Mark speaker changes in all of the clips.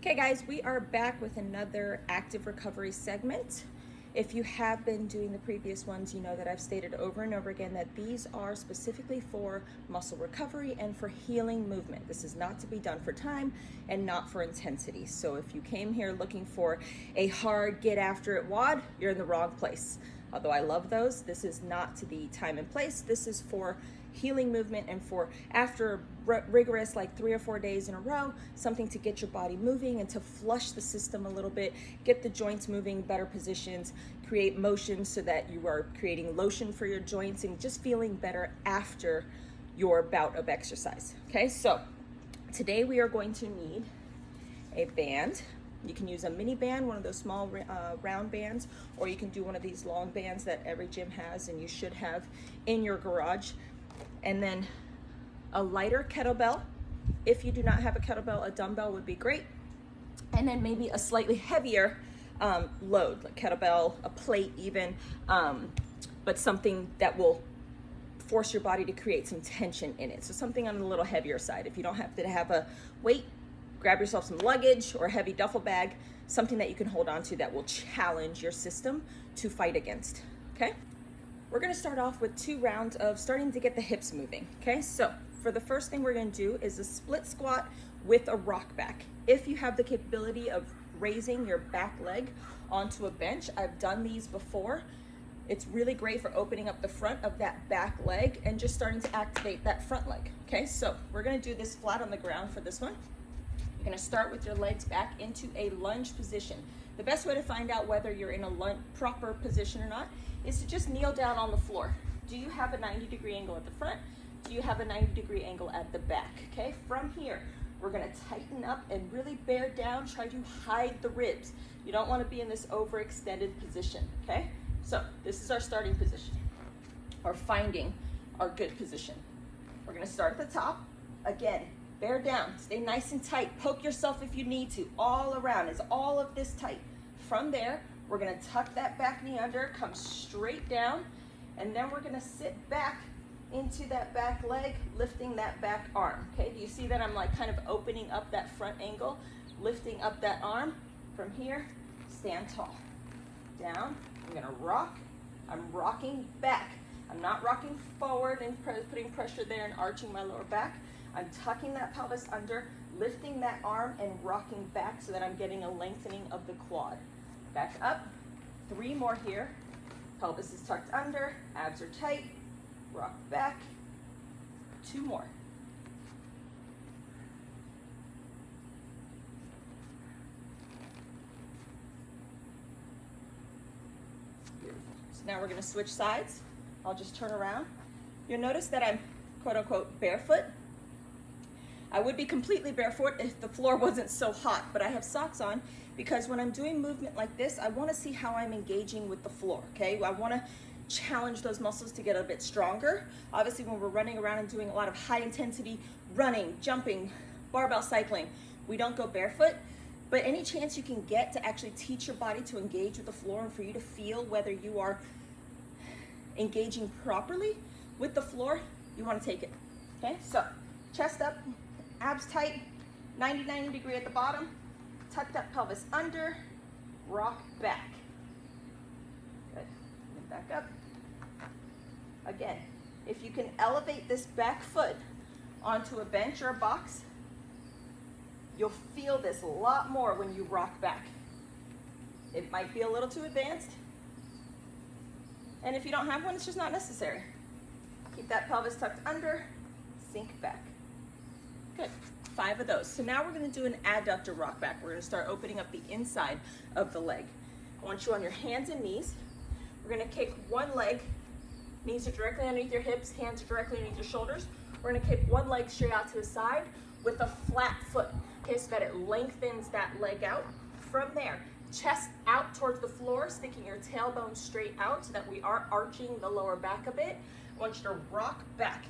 Speaker 1: Okay guys, we are back with another active recovery segment. If you have been doing the previous ones, you know that I've stated over and over again that these are specifically for muscle recovery and for healing movement. This is not to be done for time and not for intensity. So if you came here looking for a hard get after it WOD, you're in the wrong place. Although I love those, this is not to the time and place. This is for healing movement and for after rigorous like 3 or 4 days in a row, something to get your body moving and to flush the system a little bit, get the joints moving, better positions, create motion so that you are creating lotion for your joints and just feeling better after your bout of exercise. Okay, so today we are going to need a band. You can use a mini band, one of those small round bands, or you can do one of these long bands that every gym has and you should have in your garage. And then a lighter kettlebell. If you do not have a kettlebell, a dumbbell would be great. And then maybe a slightly heavier load, like kettlebell, a plate even, but something that will force your body to create some tension in it. So something on the little heavier side. If you don't have to have a weight, grab yourself some luggage or a heavy duffel bag, something that you can hold on to that will challenge your system to fight against, okay? We're gonna start off with 2 rounds of starting to get the hips moving, okay? So for the first thing we're gonna do is a split squat with a rock back. If you have the capability of raising your back leg onto a bench, I've done these before. It's really great for opening up the front of that back leg and just starting to activate that front leg, okay? So we're gonna do this flat on the ground for this one. You're gonna start with your legs back into a lunge position. The best way to find out whether you're in a proper position or not is to just kneel down on the floor. Do you have a 90-degree angle at the front? Do you have a 90-degree angle at the back? Okay, from here, we're gonna tighten up and really bear down, try to hide the ribs. You don't wanna be in this overextended position, okay? So this is our starting position, or finding our good position. We're gonna start at the top. Again, bear down, stay nice and tight. Poke yourself if you need to, all around. Is all of this tight? From there, we're gonna tuck that back knee under, come straight down, and then we're gonna sit back into that back leg, lifting that back arm, okay? Do you see that I'm like kind of opening up that front angle, lifting up that arm? From here, stand tall. Down, I'm gonna rock, I'm rocking back. I'm not rocking forward and putting pressure there and arching my lower back. I'm tucking that pelvis under, lifting that arm and rocking back so that I'm getting a lengthening of the quad. Back up, 3 more here. Pelvis is tucked under, abs are tight, rock back, 2 more. Beautiful. So now we're gonna switch sides. I'll just turn around. You'll notice that I'm quote unquote barefoot. I would be completely barefoot if the floor wasn't so hot, but I have socks on because when I'm doing movement like this, I wanna see how I'm engaging with the floor, okay? I wanna challenge those muscles to get a bit stronger. Obviously, when we're running around and doing a lot of high intensity running, jumping, barbell cycling, we don't go barefoot, but any chance you can get to actually teach your body to engage with the floor and for you to feel whether you are engaging properly with the floor, you wanna take it, okay? So, chest up, abs tight, 90 degree at the bottom, tuck that pelvis under, rock back. Good, and back up. Again, if you can elevate this back foot onto a bench or a box, you'll feel this a lot more when you rock back. It might be a little too advanced, and if you don't have one, it's just not necessary. Keep that pelvis tucked under, sink back. Good, 5 of those. So now we're gonna do an adductor rock back. We're gonna start opening up the inside of the leg. I want you on your hands and knees. We're gonna kick one leg, knees are directly underneath your hips, hands are directly underneath your shoulders. We're gonna kick one leg straight out to the side with a flat foot, okay, so that it lengthens that leg out. From there, chest out towards the floor, sticking your tailbone straight out so that we are arching the lower back a bit. I want you to rock back.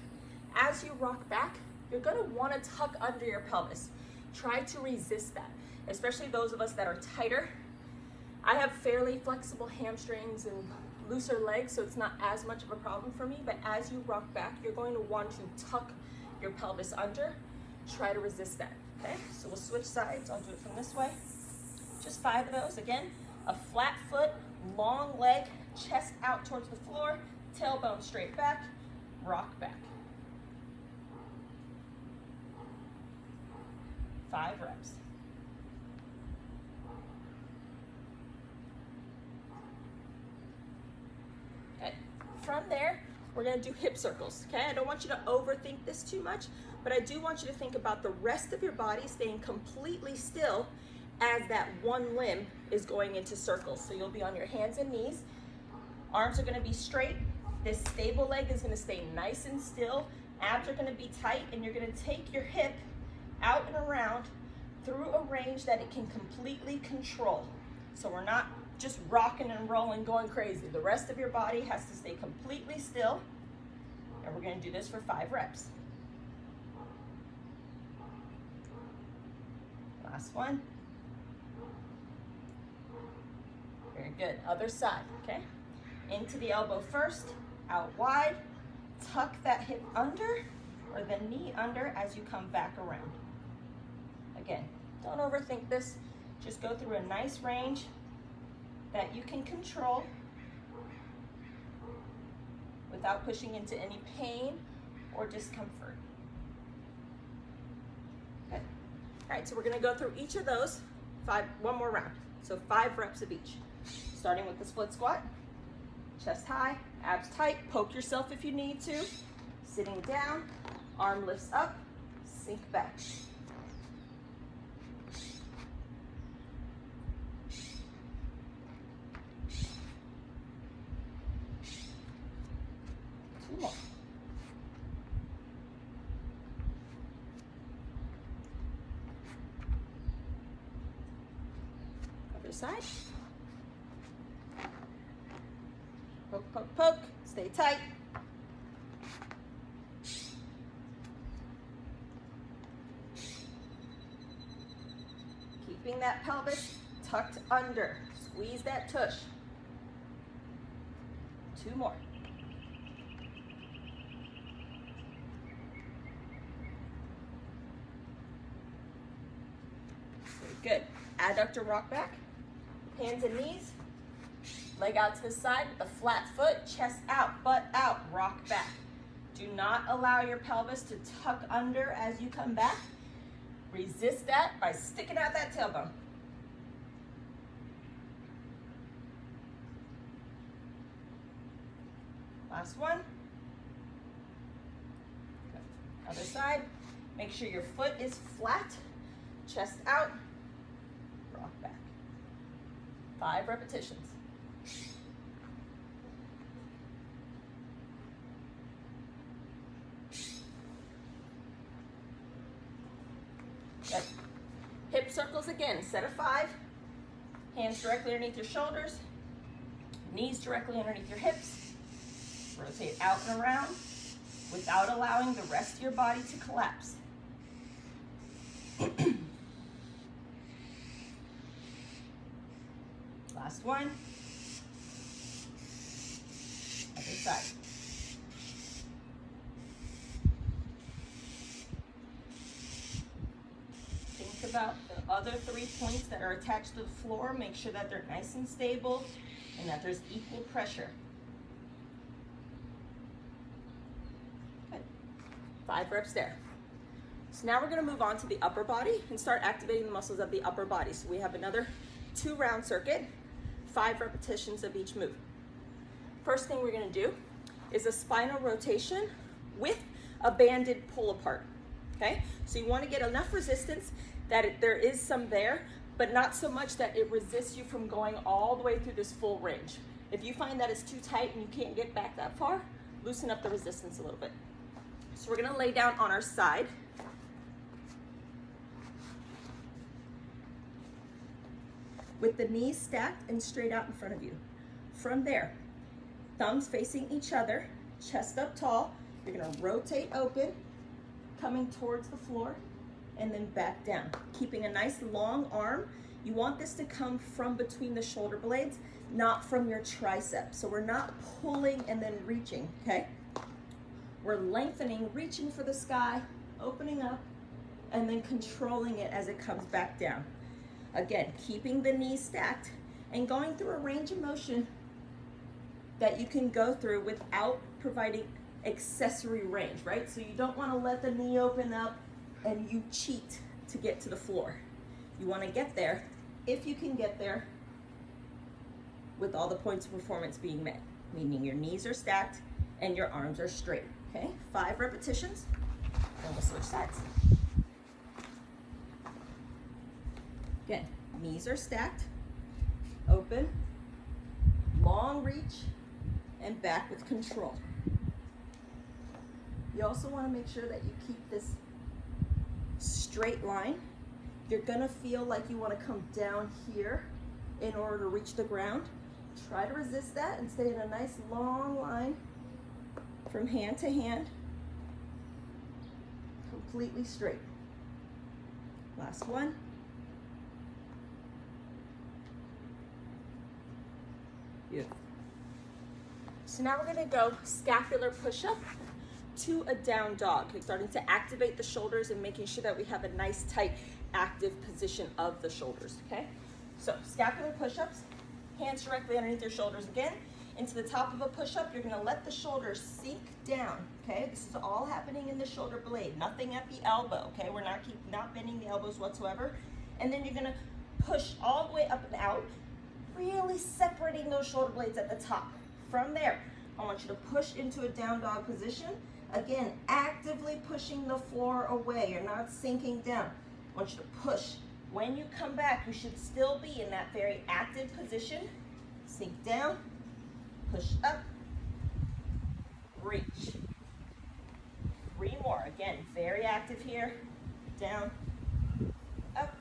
Speaker 1: As you rock back, you're gonna wanna tuck under your pelvis. Try to resist that, especially those of us that are tighter. I have fairly flexible hamstrings and looser legs, so it's not as much of a problem for me, but as you rock back, you're going to want to tuck your pelvis under. Try to resist that. Okay, so we'll switch sides. I'll do it from this way. Just 5 of those. Again, a flat foot, long leg, chest out towards the floor, tailbone straight back, rock back. 5 reps. Okay, from there, we're gonna do hip circles, okay? I don't want you to overthink this too much, but I do want you to think about the rest of your body staying completely still as that one limb is going into circles. So you'll be on your hands and knees. Arms are gonna be straight. This stable leg is gonna stay nice and still. Abs are gonna be tight, and you're gonna take your hip out and around through a range that it can completely control. So we're not just rocking and rolling, going crazy. The rest of your body has to stay completely still, and we're gonna do this for 5 reps. Last one. Very good. Other side, okay? Into the elbow first, out wide. Tuck that hip under or the knee under as you come back around. Again, don't overthink this. Just go through a nice range that you can control without pushing into any pain or discomfort. Good. All right, so we're gonna go through each of those, one more round. So 5 reps of each. Starting with the split squat, chest high, abs tight, poke yourself if you need to. Sitting down, arm lifts up, sink back. Two more. Other side. Poke, poke, poke, stay tight. Keeping that pelvis tucked under. Squeeze that tush. 2 more. Very good. Adductor rock back. Hands and knees. Leg out to the side with a flat foot, chest out, butt out, rock back. Do not allow your pelvis to tuck under as you come back. Resist that by sticking out that tailbone. Last one. Other side. Make sure your foot is flat, chest out, rock back. 5 repetitions. Good. Hip circles again, set of 5. Hands directly underneath your shoulders, knees directly underneath your hips. Rotate out and around without allowing the rest of your body to collapse. Last one. Other side. Think about the other 3 points that are attached to the floor. Make sure that they're nice and stable and that there's equal pressure. Good. 5 reps there. So now we're going to move on to the upper body and start activating the muscles of the upper body. So we have another 2-round circuit, 5 repetitions of each move. First thing we're going to do is a spinal rotation with a banded pull apart. Okay, so you want to get enough resistance that there is some there, but not so much that it resists you from going all the way through this full range. If you find that it's too tight and you can't get back that far, loosen up the resistance a little bit. So we're going to lay down on our side. With the knees stacked and straight out in front of you. From there, thumbs facing each other, chest up tall. You're going to rotate open, coming towards the floor, and then back down. Keeping a nice long arm. You want this to come from between the shoulder blades, not from your tricep. So we're not pulling and then reaching, okay? We're lengthening, reaching for the sky, opening up, and then controlling it as it comes back down. Again, keeping the knees stacked and going through a range of motion that you can go through without providing accessory range, right? So you don't want to let the knee open up and you cheat to get to the floor. You want to get there, if you can get there, with all the points of performance being met, meaning your knees are stacked and your arms are straight, okay? 5 repetitions, then we'll switch sides. Again, knees are stacked, open, long reach, and back with control. You also want to make sure that you keep this straight line. You're going to feel like you want to come down here in order to reach the ground. Try to resist that and stay in a nice long line from hand to hand, completely straight. Last one. Beautiful. So now we're going to go scapular push-up to a down dog. We're starting to activate the shoulders and making sure that we have a nice, tight, active position of the shoulders, okay? So scapular push-ups, hands directly underneath your shoulders again. Into the top of a push-up, you're gonna let the shoulders sink down, okay? This is all happening in the shoulder blade, nothing at the elbow, okay? We're not bending the elbows whatsoever. And then you're gonna push all the way up and out, really separating those shoulder blades at the top. From there, I want you to push into a down dog position. Again, actively pushing the floor away. You're not sinking down. I want you to push. When you come back, you should still be in that very active position. Sink down, push up, reach. 3 more. Again, very active here. Down, up,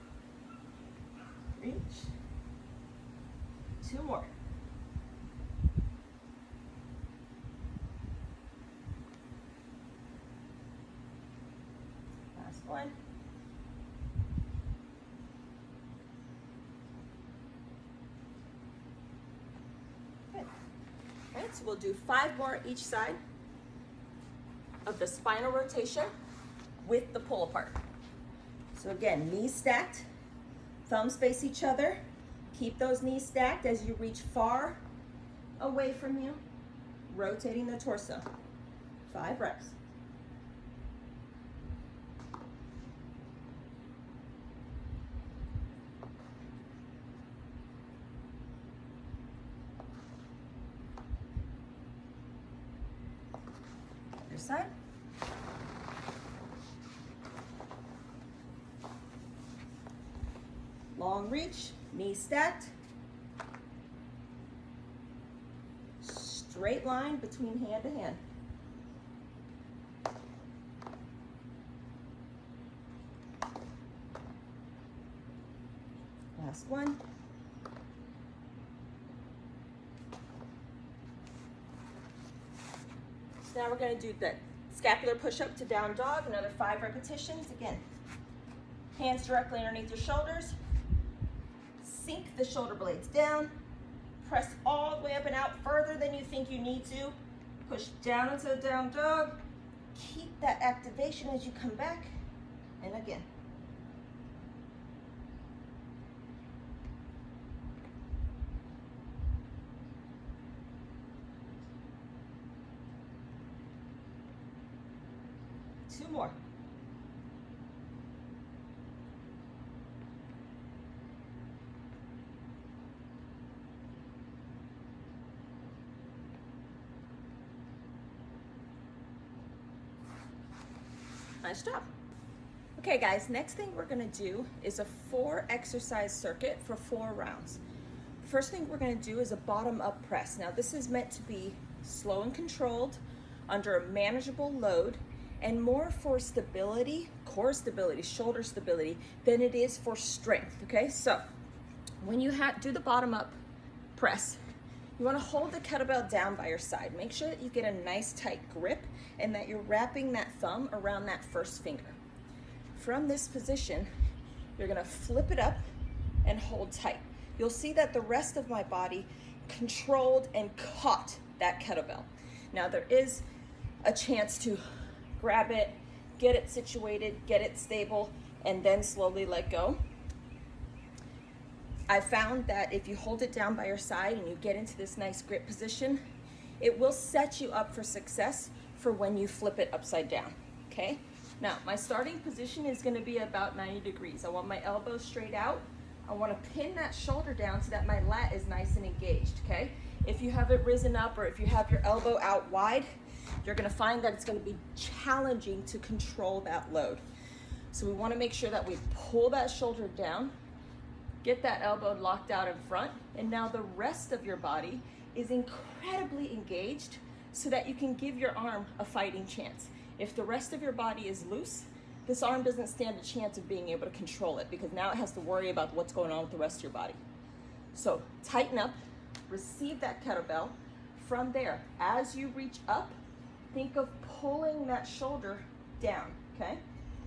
Speaker 1: reach. 2 more. Last one. Good. All right, so we'll do 5 more each side of the spinal rotation with the pull apart. So again, knees stacked, thumbs face each other. Keep those knees stacked as you reach far away from you, rotating the torso. 5 reps. Other side. Long reach, knees stacked. Straight line between hand to hand. Last one. So now we're going to do the scapular push-up to down dog, another 5 repetitions. Again, hands directly underneath your shoulders. Sink the shoulder blades down. Press all the way up and out further than you think you need to. Push down into a down dog. Keep that activation as you come back. And again. Two more. Nice job. Okay guys, next thing we're gonna do is a 4 exercise circuit for 4 rounds. First thing we're gonna do is a bottom up press. Now this is meant to be slow and controlled under a manageable load and more for stability, core stability, shoulder stability than it is for strength, okay? So when you do the bottom up press, you wanna hold the kettlebell down by your side. Make sure that you get a nice tight grip and that you're wrapping that thumb around that first finger. From this position, you're gonna flip it up and hold tight. You'll see that the rest of my body controlled and caught that kettlebell. Now there is a chance to grab it, get it situated, get it stable, and then slowly let go. I found that if you hold it down by your side and you get into this nice grip position, it will set you up for success for when you flip it upside down, okay? Now, my starting position is gonna be about 90 degrees. I want my elbows straight out. I wanna pin that shoulder down so that my lat is nice and engaged, okay? If you have it risen up or if you have your elbow out wide, you're gonna find that it's gonna be challenging to control that load. So we wanna make sure that we pull that shoulder down, get that elbow locked out in front, and now the rest of your body is incredibly engaged so that you can give your arm a fighting chance. If the rest of your body is loose, this arm doesn't stand a chance of being able to control it because now it has to worry about what's going on with the rest of your body. So tighten up, receive that kettlebell. From there, as you reach up, think of pulling that shoulder down, okay?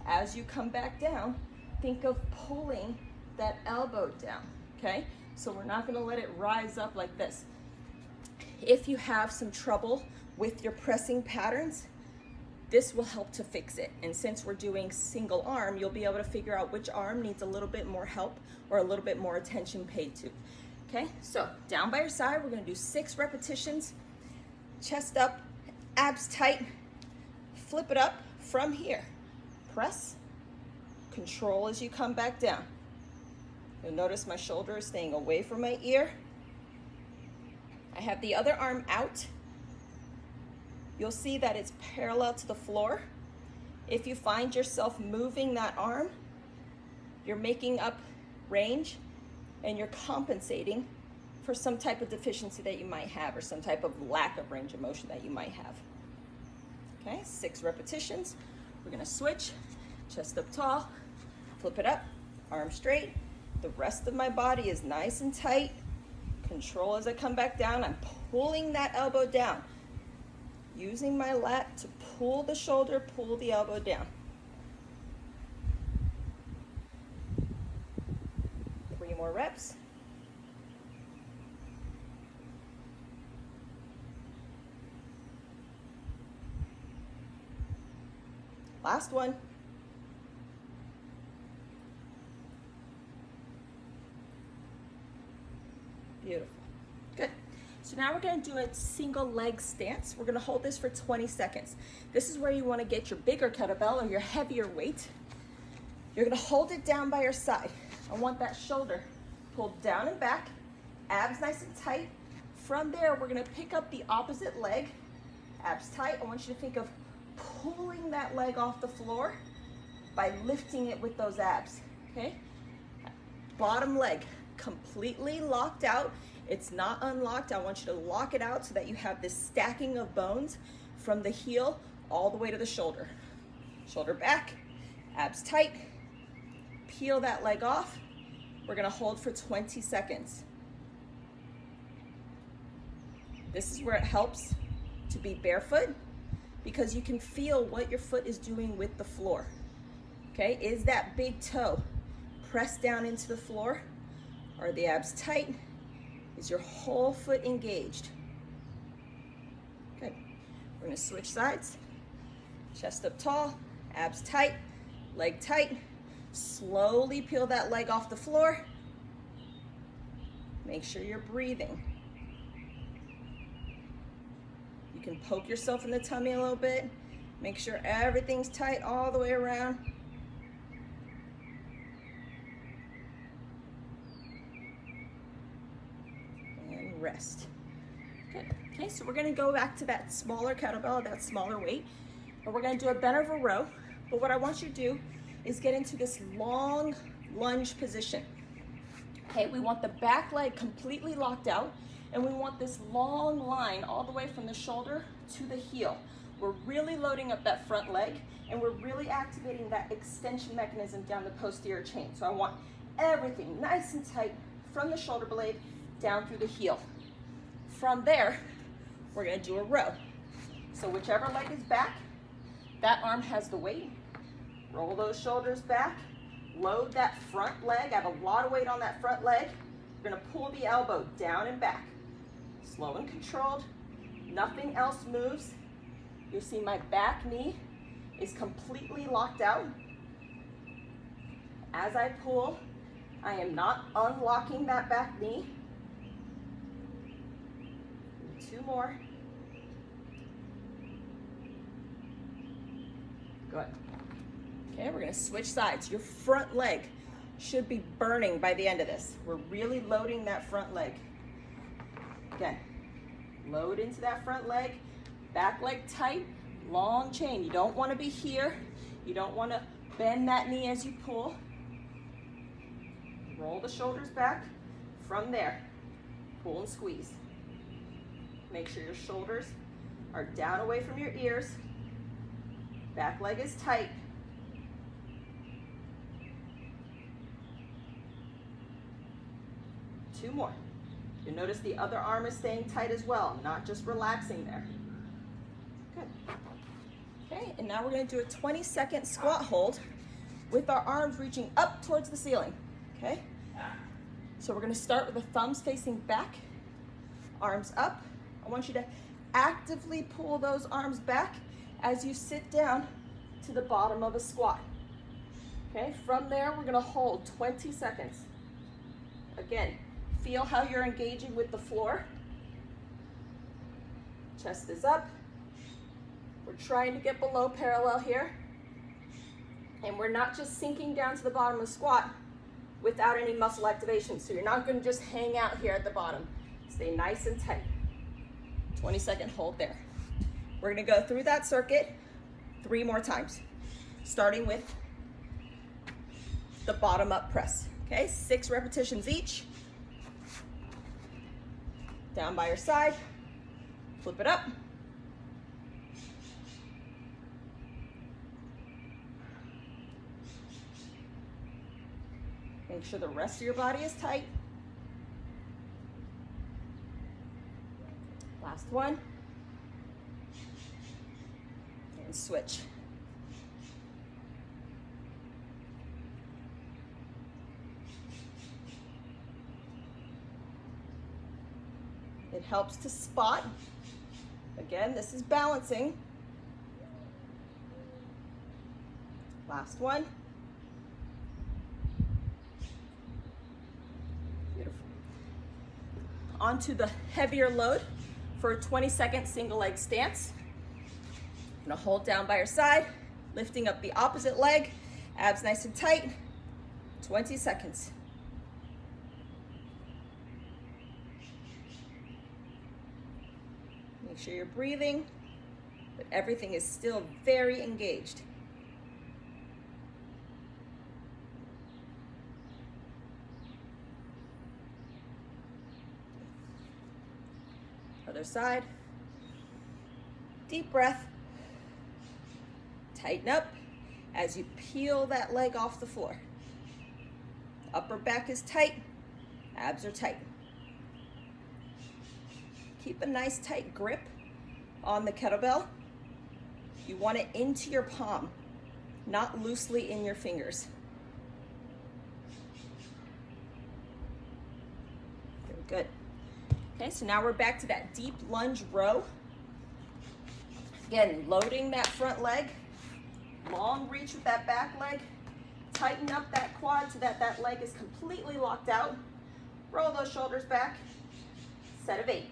Speaker 1: As you come back down, think of pulling that elbow down, okay? So we're not gonna let it rise up like this. If you have some trouble with your pressing patterns, this will help to fix it. And since we're doing single arm, you'll be able to figure out which arm needs a little bit more help or a little bit more attention paid to. Okay, so down by your side, we're gonna do 6 repetitions, chest up, abs tight, flip it up from here. Press, control as you come back down. You'll notice my shoulder is staying away from my ear. I have the other arm out. You'll see that it's parallel to the floor. If you find yourself moving that arm, you're making up range and you're compensating for some type of deficiency that you might have or some type of lack of range of motion that you might have. Okay, 6 repetitions. We're gonna switch, chest up tall, flip it up, arm straight. The rest of my body is nice and tight. Control as I come back down. I'm pulling that elbow down. Using my lat to pull the shoulder, pull the elbow down. 3 more reps. Last one. Beautiful. Good. So now we're going to do a single leg stance. We're going to hold this for 20 seconds. This is where you want to get your bigger kettlebell or your heavier weight. You're going to hold it down by your side. I want that shoulder pulled down and back, abs nice and tight. From there, we're going to pick up the opposite leg, abs tight. I want you to think of pulling that leg off the floor by lifting it with those abs, okay? Bottom leg completely locked out. It's not unlocked. I want you to lock it out so that you have this stacking of bones from the heel all the way to the shoulder. Shoulder back, abs tight. Peel that leg off. We're gonna hold for 20 seconds. This is where it helps to be barefoot because you can feel what your foot is doing with the floor. Okay, is that big toe pressed down into the floor? Are the abs tight? Is your whole foot engaged? Good. We're gonna switch sides. Chest up tall, abs tight, leg tight. Slowly peel that leg off the floor. Make sure you're breathing. You can poke yourself in the tummy a little bit. Make sure everything's tight all the way around. And rest. Good. Okay, so we're gonna go back to that smaller kettlebell, that smaller weight, and we're gonna do a bent over row. But what I want you to do is get into this long lunge position. Okay, we want the back leg completely locked out, and we want this long line all the way from the shoulder to the heel. We're really loading up that front leg, and we're really activating that extension mechanism down the posterior chain. So I want everything nice and tight from the shoulder blade down through the heel. From there, we're gonna do a row. So whichever leg is back, that arm has the weight. Roll those shoulders back, load that front leg. I have a lot of weight on that front leg. We're gonna pull the elbow down and back. Slow and controlled, nothing else moves. You'll see my back knee is completely locked out. As I pull, I am not unlocking that back knee. 2 more. Good. Okay, we're gonna switch sides. Your front leg should be burning by the end of this. We're really loading that front leg. Again, load into that front leg, back leg tight, long chain. You don't wanna be here. You don't wanna bend that knee as you pull. Roll the shoulders back. From there, pull and squeeze. Make sure your shoulders are down away from your ears. Back leg is tight. Two more. You'll notice the other arm is staying tight as well, not just relaxing there. Good. Okay, and now we're going to do a 20-second squat hold with our arms reaching up towards the ceiling. Okay? So we're going to start with the thumbs facing back, arms up. I want you to actively pull those arms back as you sit down to the bottom of a squat. Okay, from there we're going to hold 20 seconds. Again, feel how you're engaging with the floor. Chest is up. We're trying to get below parallel here. And we're not just sinking down to the bottom of the squat without any muscle activation. So you're not going to just hang out here at the bottom. Stay nice and tight. 20-second hold there. We're going to go through that circuit 3 more times, starting with the bottom up press. Okay, 6 repetitions each. Down by your side, flip it up. Make sure the rest of your body is tight. Last one. And switch. It helps to spot. Again, this is balancing. Last one. Beautiful. Onto the heavier load for a 20-second single leg stance. I'm gonna hold down by your side, lifting up the opposite leg, abs nice and tight, 20 seconds. Make sure you're breathing, but everything is still very engaged. Other side. Deep breath. Tighten up as you peel that leg off the floor. Upper back is tight, abs are tight. Keep a nice tight grip on the kettlebell. You want it into your palm, not loosely in your fingers. Very good. Okay, so now we're back to that deep lunge row. Again, loading that front leg, long reach with that back leg, tighten up that quad so that that leg is completely locked out. Roll those shoulders back, set of 8.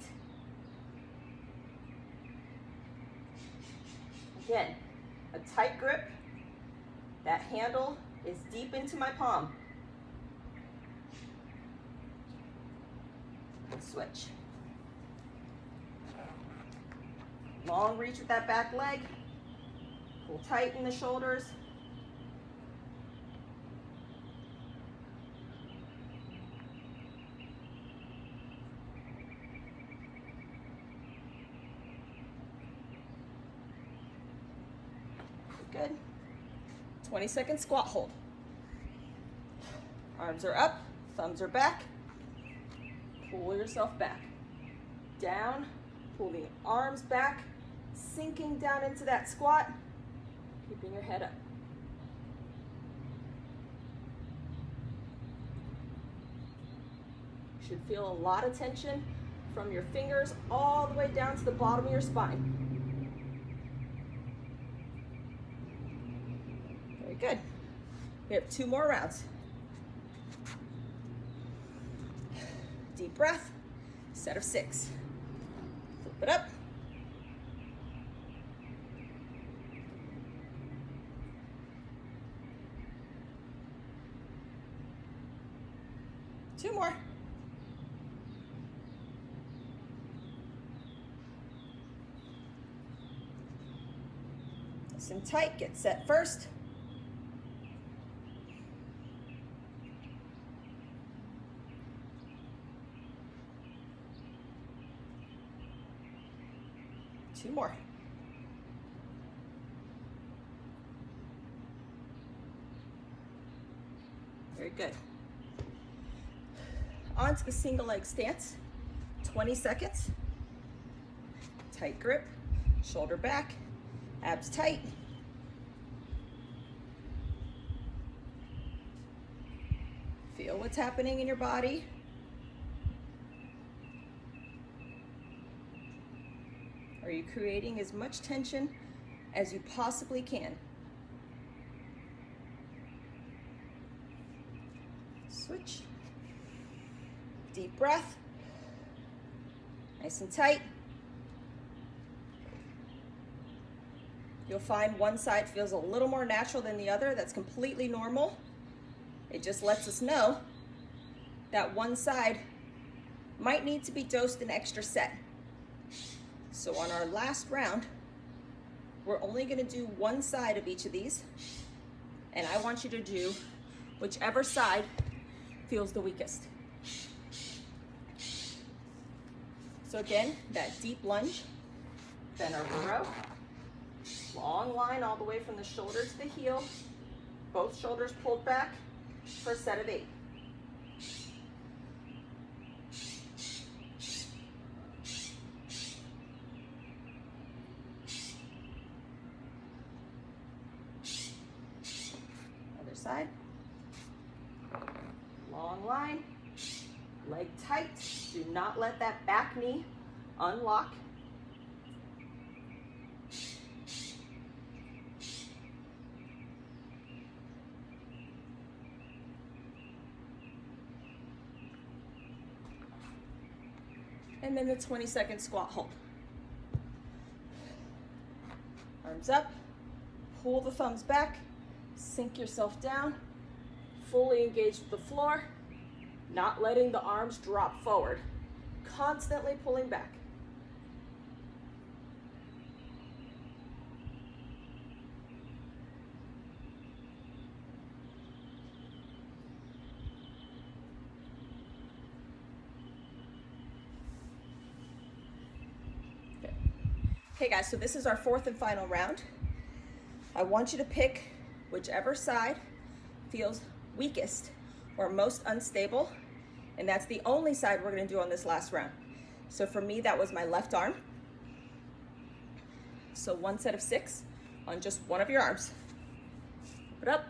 Speaker 1: Again, a tight grip. That handle is deep into my palm. Switch. Long reach with that back leg. Pull tight in the shoulders. Good. 20-second squat hold. Arms are up, thumbs are back. Pull yourself back. Down, pull the arms back, sinking down into that squat, keeping your head up. You should feel a lot of tension from your fingers all the way down to the bottom of your spine. We have 2 more rounds. Deep breath, set of 6. Flip it up. Two more. Nice and tight, get set first. Two more. Very good. On to the single leg stance. 20 seconds. Tight grip, shoulder back, abs tight. Feel what's happening in your body. Are you creating as much tension as you possibly can? Switch. Deep breath. Nice and tight. You'll find one side feels a little more natural than the other. That's completely normal. It just lets us know that one side might need to be dosed an extra set. So on our last round, we're only going to do one side of each of these, and I want you to do whichever side feels the weakest. So again, that deep lunge, bend over row, long line all the way from the shoulder to the heel, both shoulders pulled back for a set of 8. Other side, long line, leg tight, do not let that back knee unlock. And then the 20-second squat hold. Arms up, pull the thumbs back, sink yourself down, fully engage with the floor, not letting the arms drop forward, constantly pulling back. Okay guys, so this is our 4th and final round. I want you to pick whichever side feels weakest or most unstable, and that's the only side we're gonna do on this last round. So for me, that was my left arm. So one set of 6 on just one of your arms. Put up.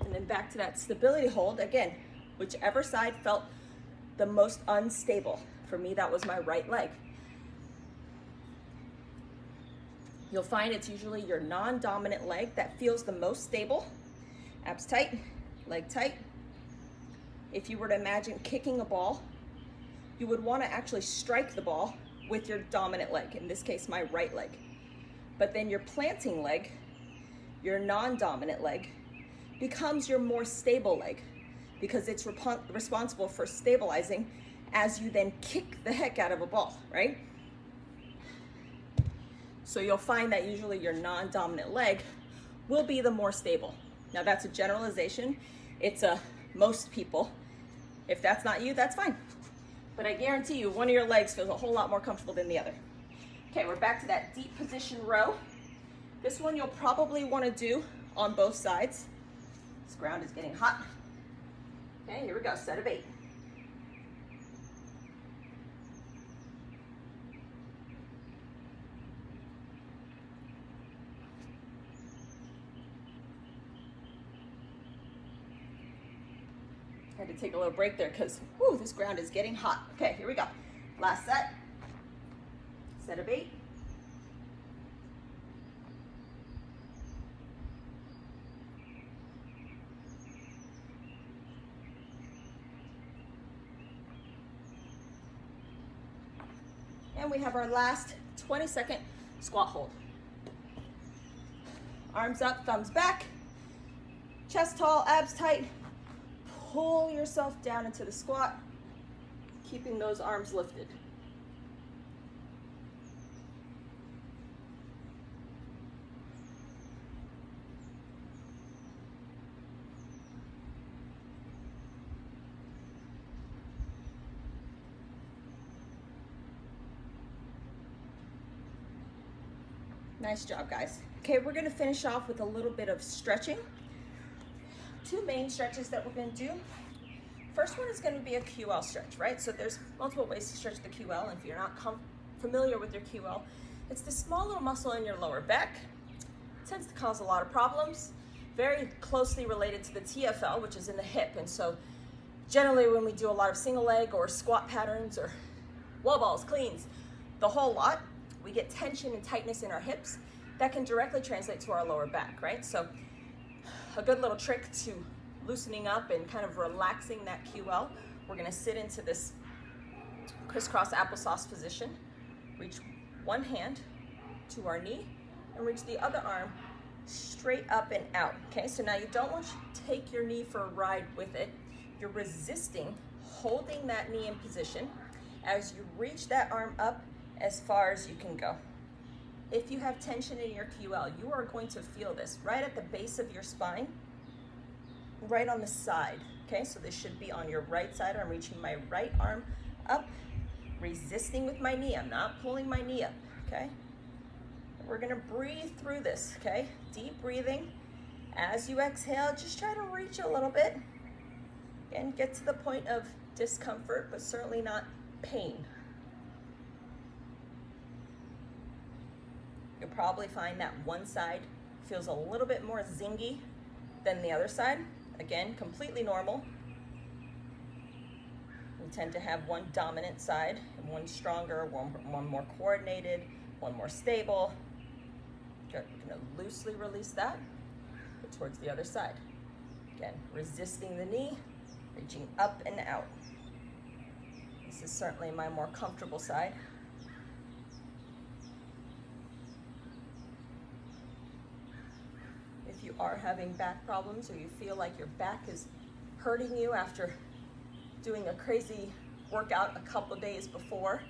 Speaker 1: And then back to that stability hold. Again, whichever side felt the most unstable. For me, that was my right leg. You'll find it's usually your non-dominant leg that feels the most stable. Abs tight, leg tight. If you were to imagine kicking a ball, you would want to actually strike the ball with your dominant leg, in this case, my right leg. But then your planting leg, your non-dominant leg, becomes your more stable leg because it's responsible for stabilizing as you then kick the heck out of a ball, right? So you'll find that usually your non-dominant leg will be the more stable. Now that's a generalization. It's most people. If that's not you, that's fine. But I guarantee you one of your legs feels a whole lot more comfortable than the other. Okay, we're back to that deep position row. This one you'll probably want to do on both sides. This ground is getting hot. Okay, here we go, set of 8. Had to take a little break there because, this ground is getting hot. Okay, here we go. Last set. Set of 8. And we have our last 20-second squat hold. Arms up, thumbs back, chest tall, abs tight. Pull yourself down into the squat, keeping those arms lifted. Nice job, guys. Okay, we're gonna finish off with a little bit of stretching. 2 main stretches that we're gonna do. First one is gonna be a QL stretch, right? So there's multiple ways to stretch the QL, and if you're not familiar with your QL, it's the small little muscle in your lower back. It tends to cause a lot of problems. Very closely related to the TFL, which is in the hip. And so generally when we do a lot of single leg or squat patterns or wall balls, cleans, the whole lot, we get tension and tightness in our hips. That can directly translate to our lower back, right? So a good little trick to loosening up and kind of relaxing that QL, we're gonna sit into this crisscross applesauce position, reach one hand to our knee, and reach the other arm straight up and out, okay? So now you don't want to take your knee for a ride with it. You're resisting, holding that knee in position as you reach that arm up as far as you can go. If you have tension in your QL, you are going to feel this right at the base of your spine, right on the side, okay? So this should be on your right side. I'm reaching my right arm up, resisting with my knee. I'm not pulling my knee up, okay? We're gonna breathe through this, okay? Deep breathing. As you exhale, just try to reach a little bit. Again, get to the point of discomfort, but certainly not pain. You'll probably find that one side feels a little bit more zingy than the other side. Again, completely normal. We tend to have one dominant side and one stronger, one more coordinated, one more stable. Good. We're gonna loosely release that, but towards the other side. Again, resisting the knee, reaching up and out. This is certainly my more comfortable side. If you are having back problems or you feel like your back is hurting you after doing a crazy workout a couple days before,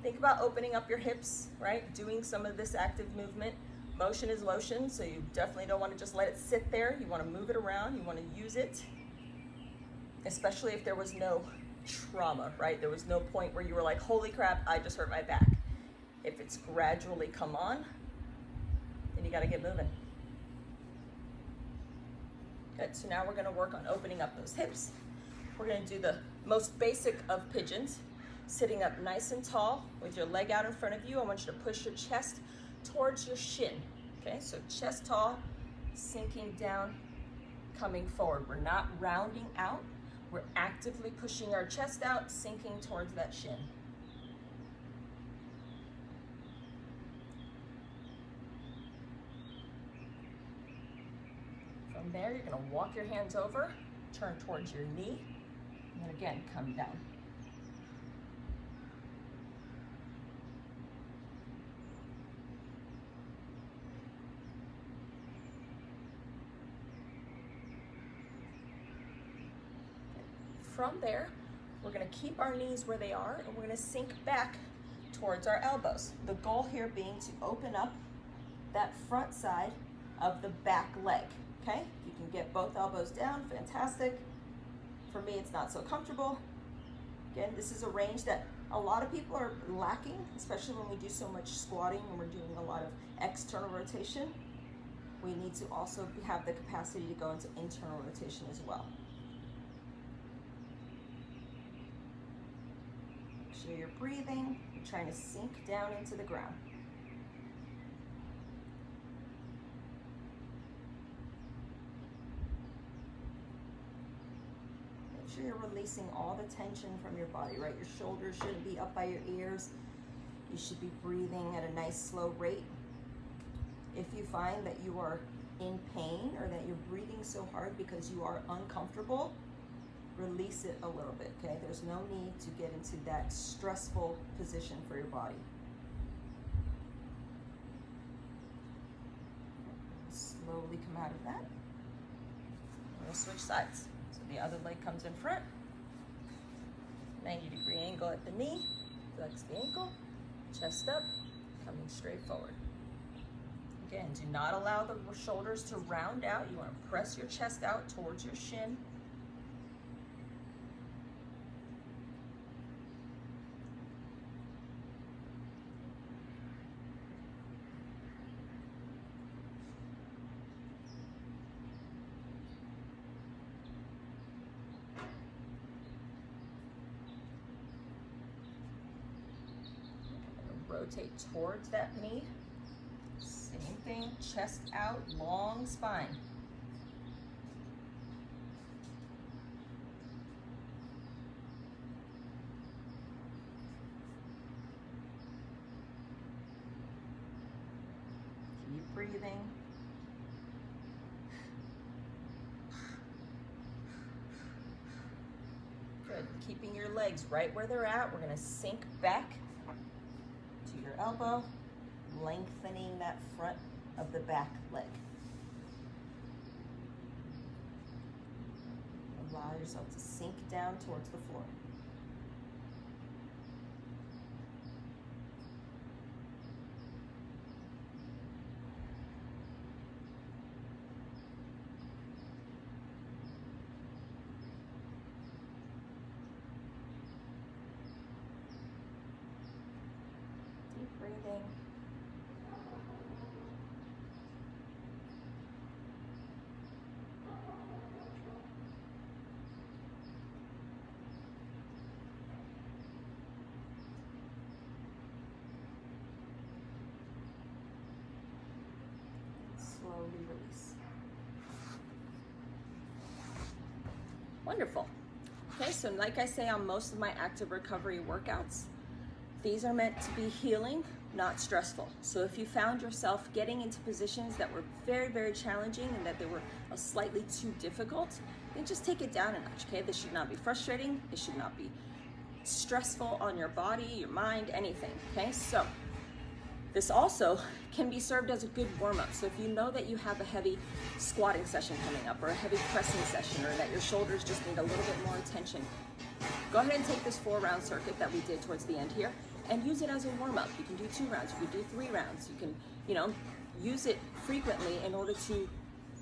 Speaker 1: think about opening up your hips, right? Doing some of this active movement. Motion is lotion, so you definitely don't want to just let it sit there. You want to move it around, you want to use it, especially if there was no trauma, right? There was no point where you were like, holy crap, I just hurt my back. If it's gradually come on, then you got to get moving. Good, so now we're gonna work on opening up those hips. We're gonna do the most basic of pigeons, sitting up nice and tall with your leg out in front of you. I want you to push your chest towards your shin, okay? So chest tall, sinking down, coming forward. We're not rounding out, we're actively pushing our chest out, sinking towards that shin. From there, you're gonna walk your hands over, turn towards your knee, and then again, come down. From there, we're gonna keep our knees where they are, and we're gonna sink back towards our elbows. The goal here being to open up that front side of the back leg. Okay, if you can get both elbows down, fantastic. For me, it's not so comfortable. Again, this is a range that a lot of people are lacking, especially when we do so much squatting and we're doing a lot of external rotation. We need to also have the capacity to go into internal rotation as well. Make sure you're breathing, you're trying to sink down into the ground. sure you're releasing all the tension from your body, right? Your shoulders shouldn't be up by your ears. You should be breathing at a nice slow rate. If you find that you are in pain or that you're breathing so hard because you are uncomfortable, release it a little bit, okay? There's no need to get into that stressful position for your body. Slowly come out of that. We'll switch sides. So the other leg comes in front. 90-degree angle at the knee. Flex the ankle. Chest up. Coming straight forward. Again, do not allow the shoulders to round out. You want to press your chest out towards your shin. Rotate towards that knee. Same thing, chest out, long spine. Keep breathing. Good, keeping your legs right where they're at. We're gonna sink back to your elbow, lengthening that front of the back leg. Allow yourself to sink down towards the floor. Deep breathing. Slowly release. Wonderful. Okay, so like I say on most of my active recovery workouts, these are meant to be healing, not stressful. So if you found yourself getting into positions that were very, very challenging and that they were slightly too difficult, then just take it down a notch, okay? This should not be frustrating. It should not be stressful on your body, your mind, anything, okay? So this also can be served as a good warm-up. So if you know that you have a heavy squatting session coming up or a heavy pressing session or that your shoulders just need a little bit more attention, go ahead and take this 4-round circuit that we did towards the end here and use it as a warm-up. You can do 2 rounds, you can do 3 rounds. You can, use it frequently in order to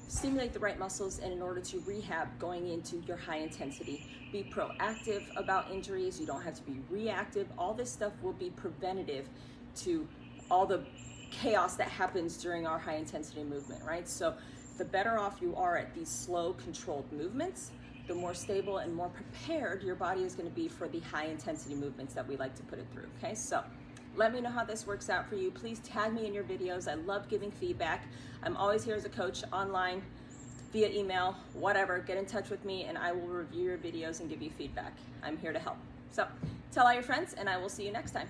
Speaker 1: stimulate the right muscles and in order to rehab going into your high intensity. Be proactive about injuries. You don't have to be reactive. All this stuff will be preventative to all the chaos that happens during our high intensity movement, right? So the better off you are at these slow, controlled movements, the more stable and more prepared your body is going to be for the high intensity movements that we like to put it through, okay? So let me know how this works out for you. Please tag me in your videos. I love giving feedback. I'm always here as a coach, online, via email, whatever. Get in touch with me and I will review your videos and give you feedback. I'm here to help. So tell all your friends and I will see you next time.